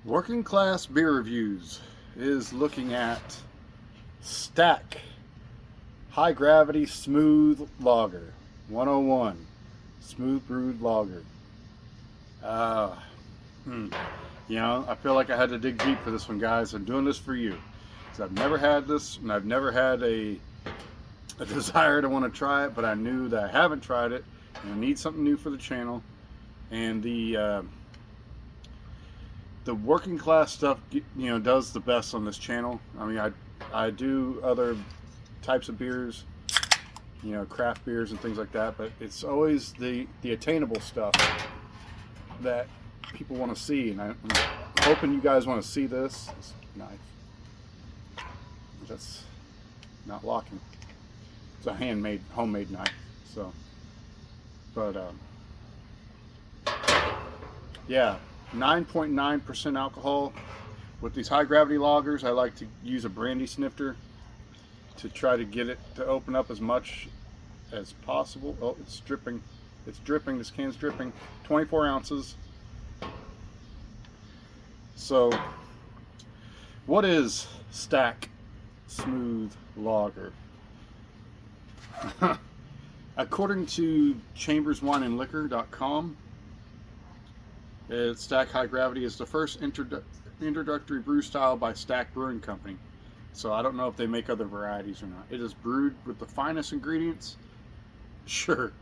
Working Class Beer Reviews is looking at Stack High Gravity Smooth Lager 101 Smooth Brewed Lager. Uh, I feel like I had to dig deep for this one, guys. I'm doing this for you because I've never had this and I've never had a desire to want to try it, but I knew that I haven't tried it and I need something new for the channel. And the working class stuff, does the best on this channel. I mean, I do other types of beers, craft beers and things like that, but it's always the attainable stuff that people want to see, and I'm hoping you guys want to see this knife. That's not locking. It's a homemade knife. So, but yeah. 9.9% alcohol. With these high gravity lagers, I like to use a brandy snifter to try to get it to open up as much as possible. Oh, it's dripping. It's dripping. This can's dripping. 24 ounces. So, what is Stack Smooth Lager? According to chamberswineandliquor.com, Stack High Gravity is the first introductory brew style by Stack Brewing Company. So I don't know if they make other varieties or not. It is brewed with the finest ingredients, sure,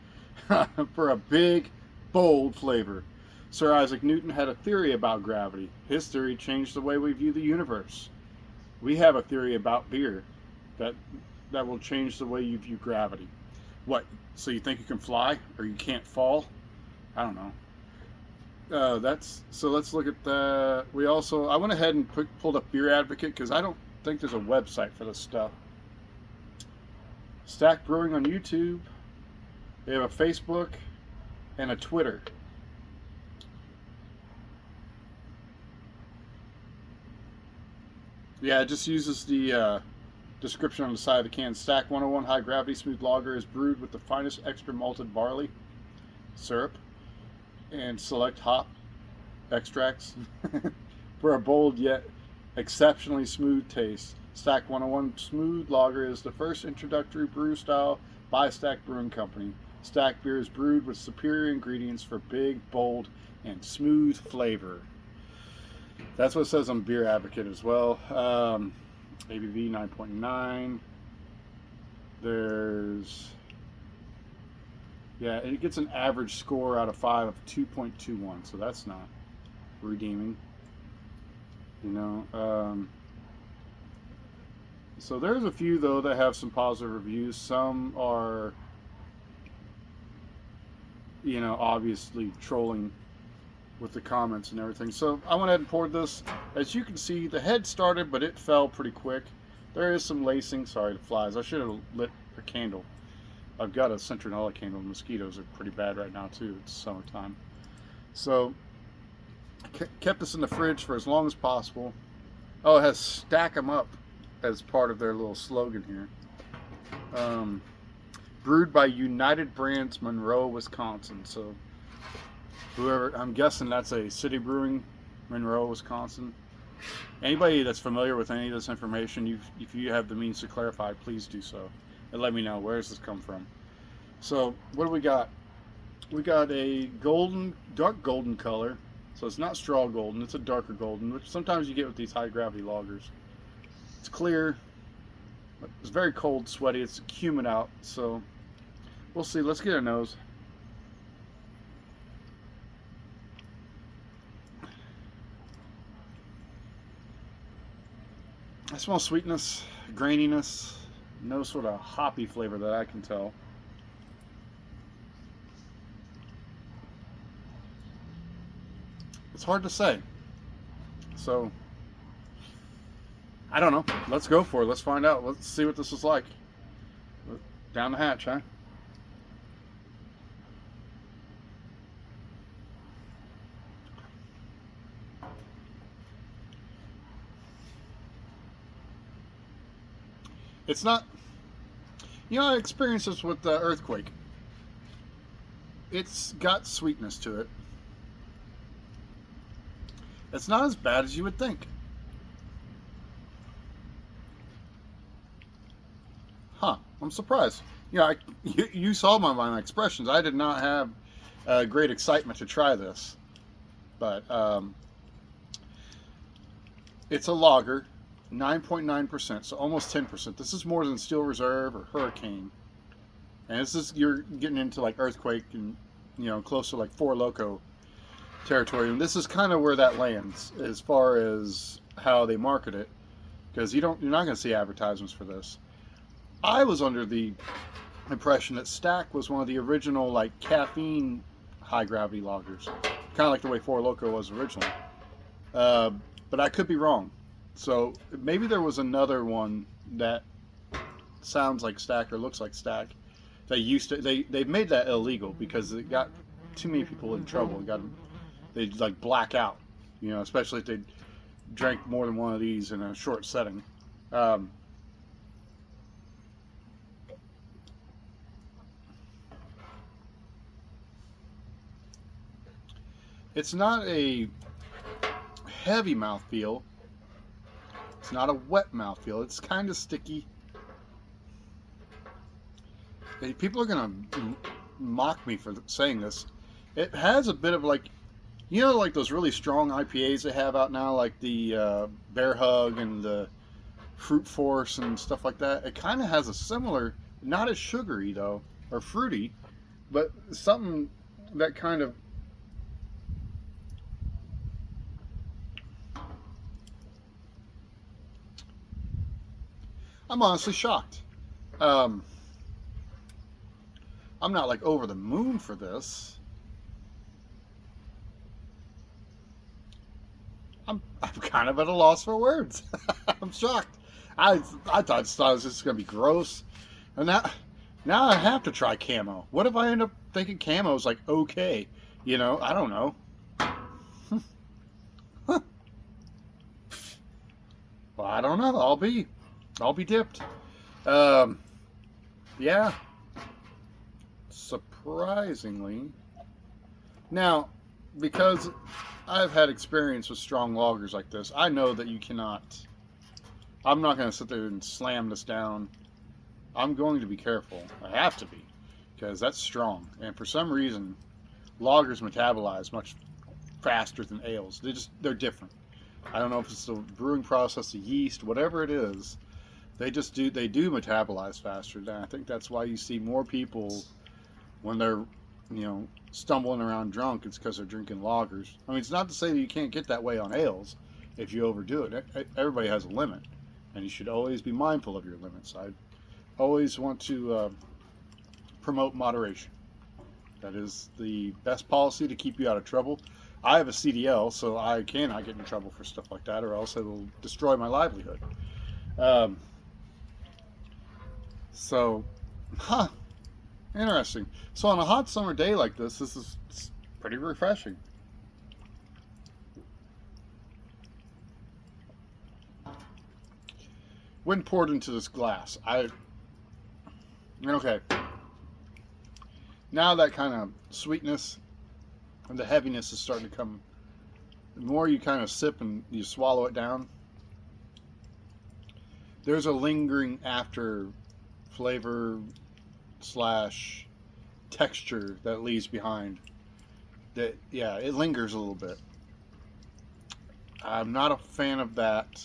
for a big, bold flavor. Sir Isaac Newton had a theory about gravity. His theory changed the way we view the universe. We have a theory about beer that will change the way you view gravity. What? So you think you can fly or you can't fall? I don't know. So let's look at the. I went ahead and pulled up Beer Advocate because I don't think there's a website for this stuff. Stack Brewing on YouTube. They have a Facebook and a Twitter. Yeah, it just uses the description on the side of the can. Stack 101 High Gravity Smooth Lager is brewed with the finest extra malted barley syrup and select hop extracts for a bold yet exceptionally smooth taste. Stack 101 Smooth Lager is the first introductory brew style by Stack Brewing Company. Stack beer is brewed with superior ingredients for big, bold, and smooth flavor. That's what it says on Beer Advocate as well. ABV 9.9. Yeah, it gets an average score out of 5 of 2.21, so that's not redeeming. So there's a few, though, that have some positive reviews. Some are, obviously trolling with the comments and everything. So I went ahead and poured this. As you can see, the head started, but it fell pretty quick. There is some lacing. Sorry, the flies. I should have lit a candle. I've got a citronella candle. Mosquitoes are pretty bad right now too. It's summertime. So I kept this in the fridge for as long as possible. Oh, it has stack 'em up as part of their little slogan here. Brewed by United Brands, Monroe, Wisconsin. So I'm guessing that's a city brewing, Monroe, Wisconsin. Anybody that's familiar with any of this information, if you have the means to clarify, please do so. And let me know, where does this come from? So what do we got? We got a dark golden color. So it's not straw golden, it's a darker golden, which sometimes you get with these high gravity lagers. It's clear, it's very cold, sweaty, it's humid out, so we'll see. Let's get a nose. I smell sweetness, graininess, no sort of hoppy flavor that I can tell. It's hard to say. So, I don't know. Let's go for it. Let's find out. Let's see what this is like. Down the hatch, huh? It's not, I experienced this with the Earthquake. It's got sweetness to it. It's not as bad as you would think. Huh? I'm surprised. You saw my expressions. I did not have great excitement to try this, but it's a lager, 9.9%, so almost 10%. This is more than Steel Reserve or Hurricane, and this is you're getting into like Earthquake and close to like Four Loko territory. And this is kind of where that lands as far as how they market it, because you're not going to see advertisements for this. I was under the impression that Stack was one of the original like caffeine high gravity lagers, kind of like the way Four Loko was originally. But I could be wrong. So maybe there was another one that sounds like Stack or looks like Stack. They've made that illegal because it got too many people in trouble. They'd like black out, especially if they drank more than one of these in a short setting. It's not a heavy mouthfeel. It's not a wet mouthfeel. It's kind of sticky. People are going to mock me for saying this. It has a bit of like those really strong IPAs they have out now, like the Bear Hug and the Fruit Force and stuff like that. It kind of has a similar, not as sugary though, or fruity, but something that kind of I'm honestly shocked. I'm not like over the moon for this. I'm kind of at a loss for words. I'm shocked. I thought it was just gonna be gross, and now I have to try camo. What if I end up thinking camo is like okay? I don't know. Well, I don't know. I'll be dipped. Yeah. Surprisingly. Now, because I've had experience with strong lagers like this, I know that you cannot. I'm not going to sit there and slam this down. I'm going to be careful. I have to be, because that's strong. And for some reason, lagers metabolize much faster than ales. They're different. I don't know if it's the brewing process, the yeast, whatever it is. They do metabolize faster. And I think that's why you see more people when they're, stumbling around drunk. It's because they're drinking lagers. I mean, it's not to say that you can't get that way on ales if you overdo it. Everybody has a limit, and you should always be mindful of your limits. I always want to promote moderation. That is the best policy to keep you out of trouble. I have a CDL, so I cannot get in trouble for stuff like that, or else it will destroy my livelihood. Interesting. So on a hot summer day like this is pretty refreshing. When poured into this glass, okay. Now that kind of sweetness and the heaviness is starting to come. The more you kind of sip and you swallow it down, there's a lingering after flavor / texture that leaves behind. That it lingers a little bit. I'm not a fan of that.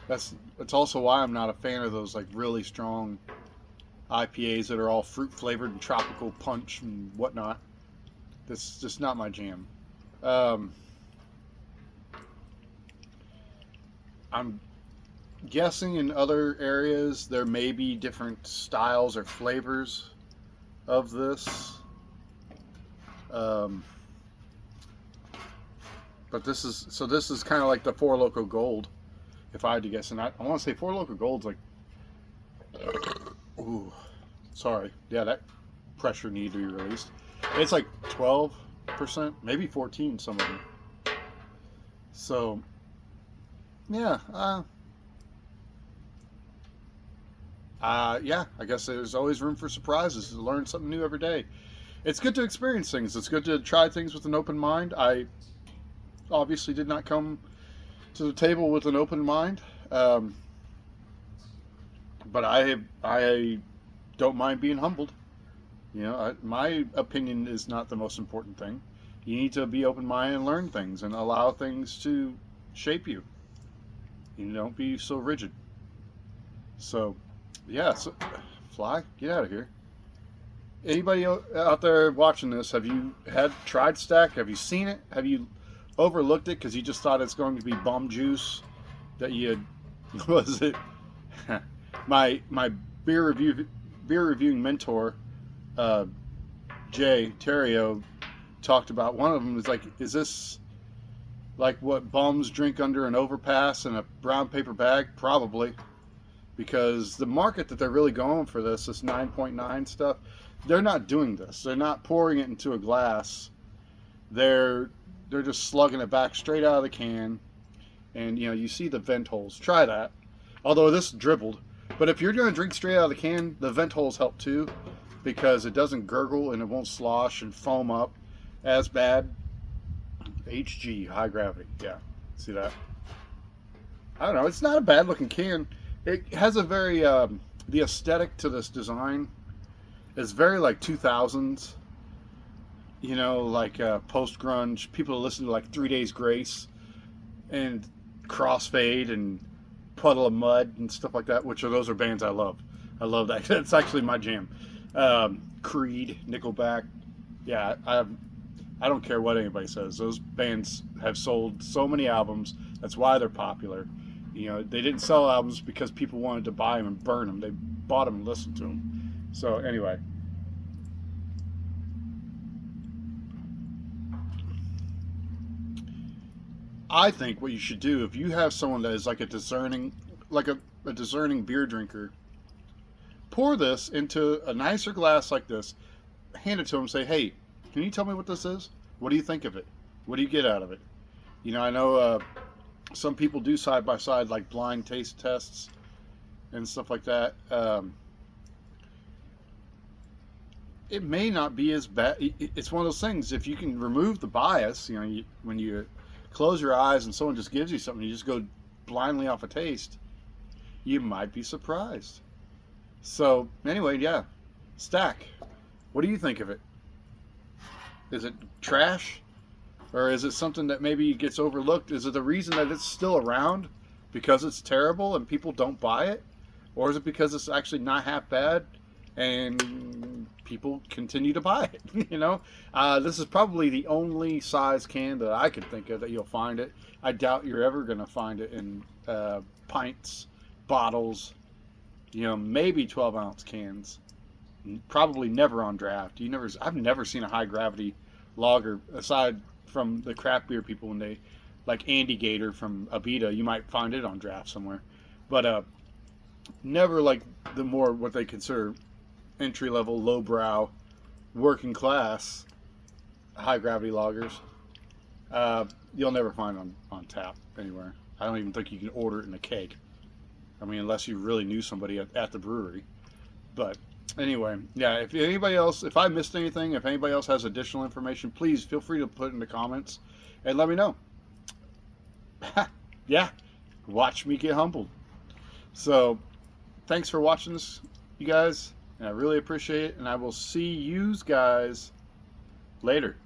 That's also why I'm not a fan of those like really strong IPAs that are all fruit flavored and tropical punch and whatnot. That's just not my jam. I'm guessing in other areas there may be different styles or flavors of this. But this is kind of like the Four Loko Gold, if I had to guess. And I want to say Four Loko Gold's like, ooh, sorry, yeah, that pressure needed to be released. It's like 12%, maybe 14%, some of them. So, yeah, I guess there's always room for surprises. To learn something new every day. it's good to experience things. It's good to try things with an open mind. I obviously did not come to the table with an open mind, but I don't mind being humbled. My opinion is not the most important thing. You need to be open-minded and learn things and allow things to shape you. Don't be so rigid. So, yeah, Fly, get out of here. Anybody out there watching this, have you tried Stack? Have you seen it? Have you overlooked it because you just thought it's going to be bum juice that you had, was it? my beer reviewing mentor, Jay Terrio, talked about, one of them was like, is this like what bums drink under an overpass in a brown paper bag? Probably, because the market that they're really going for this 9.9 stuff, they're not doing this. They're not pouring it into a glass. They're just slugging it back straight out of the can, and you see the vent holes. Try that. Although this dribbled, but if you're going to drink straight out of the can, the vent holes help too, because it doesn't gurgle and it won't slosh and foam up as bad. HG, high gravity. Yeah, see that? I don't know. It's not a bad looking can. It has a very the aesthetic to this design is very like 2000s. Like post grunge. People listen to like 3 Days Grace and Crossfade and Puddle of Mud and stuff like that. Those are bands I love. I love that. That's actually my jam. Creed, Nickelback. Yeah, I don't care what anybody says. Those bands have sold so many albums. That's why they're popular. They didn't sell albums because people wanted to buy them and burn them. They bought them and listened to them. So anyway. I think what you should do, if you have someone that is like a discerning beer drinker, pour this into a nicer glass like this, hand it to them, say, hey, can you tell me what this is? What do you think of it? What do you get out of it? I know some people do side-by-side like blind taste tests and stuff like that. It may not be as bad. It's one of those things, if you can remove the bias, when you close your eyes and someone just gives you something, you just go blindly off a taste, you might be surprised. So anyway, yeah, Stack, what do you think of it? Is it trash? Or is it something that maybe gets overlooked? Is it the reason that it's still around because it's terrible and people don't buy it? Or is it because it's actually not half bad and people continue to buy it? This is probably the only size can that I could think of that you'll find it. I doubt you're ever going to find it in pints, bottles, maybe 12-ounce cans. Probably never on draft. I've never seen a high gravity lager aside from the craft beer people when they, like Andy Gator from Abita, you might find it on draft somewhere, but never like the more what they consider entry level, lowbrow, working class high gravity lagers. You'll never find on tap anywhere. I don't even think you can order it in a keg. I mean, unless you really knew somebody at the brewery. But anyway, yeah, if I missed anything, if anybody else has additional information, please feel free to put it in the comments and let me know. Yeah, watch me get humbled. So, thanks for watching this, you guys, and I really appreciate it, and I will see you guys later.